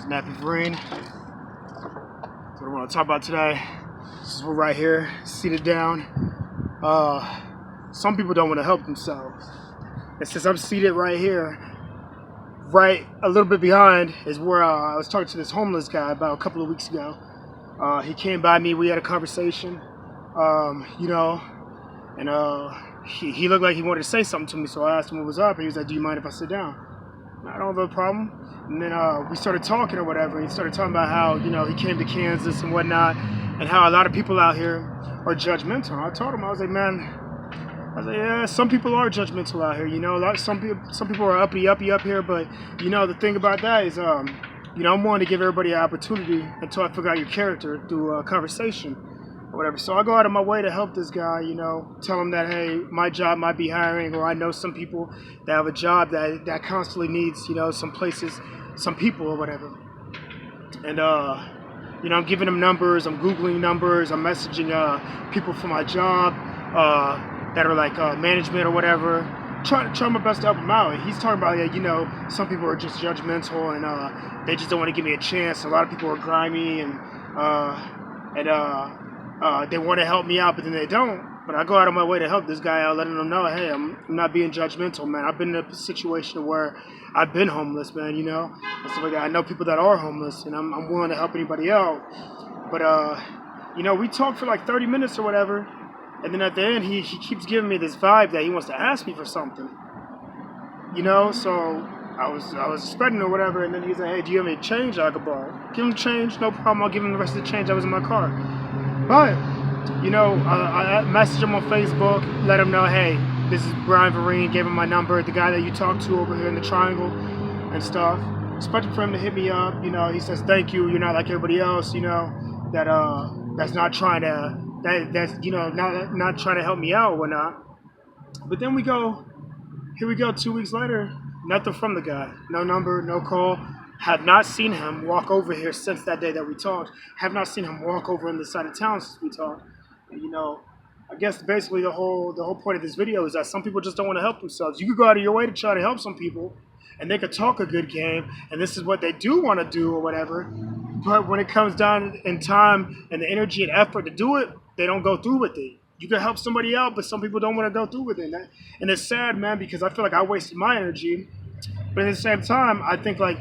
NappyVereen. That's what I want to talk about today. This is right here, seated down. Some people don't want to help themselves. And since I'm seated right here, right a little bit behind is where I was talking to this homeless guy about a couple of weeks ago. He came by me, we had a conversation, he looked like he wanted to say something to me, so I asked him what was up, and he was like, do you mind if I sit down? I don't have a problem. And then we started talking or whatever. He started talking about how, he came to Kansas and whatnot, and how a lot of people out here are judgmental. I told him, I was like, yeah, some people are judgmental out here, some people are uppity up here, but, the thing about that is, I'm willing to give everybody an opportunity until I figure out your character through a conversation or whatever. So I go out of my way to help this guy, tell him that, hey, my job might be hiring, or I know some people that have a job that constantly needs, some places, some people or whatever. And, I'm giving them numbers, I'm Googling numbers, I'm messaging people for my job that are like management or whatever, trying my best to help him out. And he's talking about, some people are just judgmental and they just don't want to give me a chance. A lot of people are grimy and they want to help me out, but then they don't. But I go out of my way to help this guy out, letting him know, hey, I'm not being judgmental, man. I've been in a situation where I've been homeless, man, and stuff like that. I know people that are homeless, and I'm willing to help anybody out. But, we talked for like 30 minutes or whatever, and then at the end, he keeps giving me this vibe that he wants to ask me for something. So I was expecting or whatever, and then he's like, hey, do you have any change I could borrow? Give him change, no problem. I'll give him the rest of the change that was in my car. But, I messaged him on Facebook, let him know, hey, this is Brian Vereen, gave him my number, the guy that you talked to over here in the triangle and stuff. Expecting for him to hit me up, he says, thank you, you're not like everybody else, that's not trying to, not trying to help me out or whatnot. But then here we go 2 weeks later, nothing from the guy, no number, no call. Have not seen him walk over here since that day that we talked. Have not seen him walk over on this side of town since we talked. And, I guess basically the whole point of this video is that some people just don't want to help themselves. You could go out of your way to try to help some people, and they could talk a good game, and this is what they do want to do or whatever. But when it comes down in time and the energy and effort to do it, they don't go through with it. You can help somebody out, but some people don't want to go through with it. And it's sad, man, because I feel like I wasted my energy. But at the same time, I think like,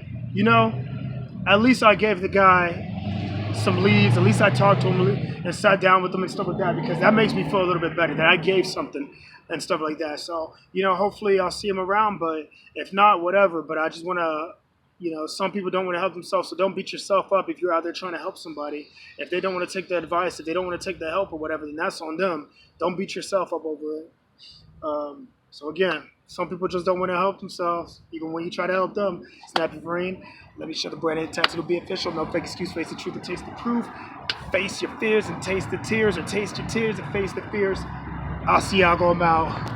at least I gave the guy some leads. At least I talked to him and sat down with him and stuff like that, because that makes me feel a little bit better that I gave something and stuff like that. So, hopefully I'll see him around, but if not, whatever. But I just want to, some people don't want to help themselves, so don't beat yourself up if you're out there trying to help somebody. If they don't want to take the advice, if they don't want to take the help or whatever, then that's on them. Don't beat yourself up over it. So again, some people just don't want to help themselves, even when you try to help them. It's NappyVereen. Let me show the brand name tattoo to be official. No fake excuse, face the truth and taste the proof. Face your fears and taste the tears, or taste your tears and face the fears. I'll see y'all going out.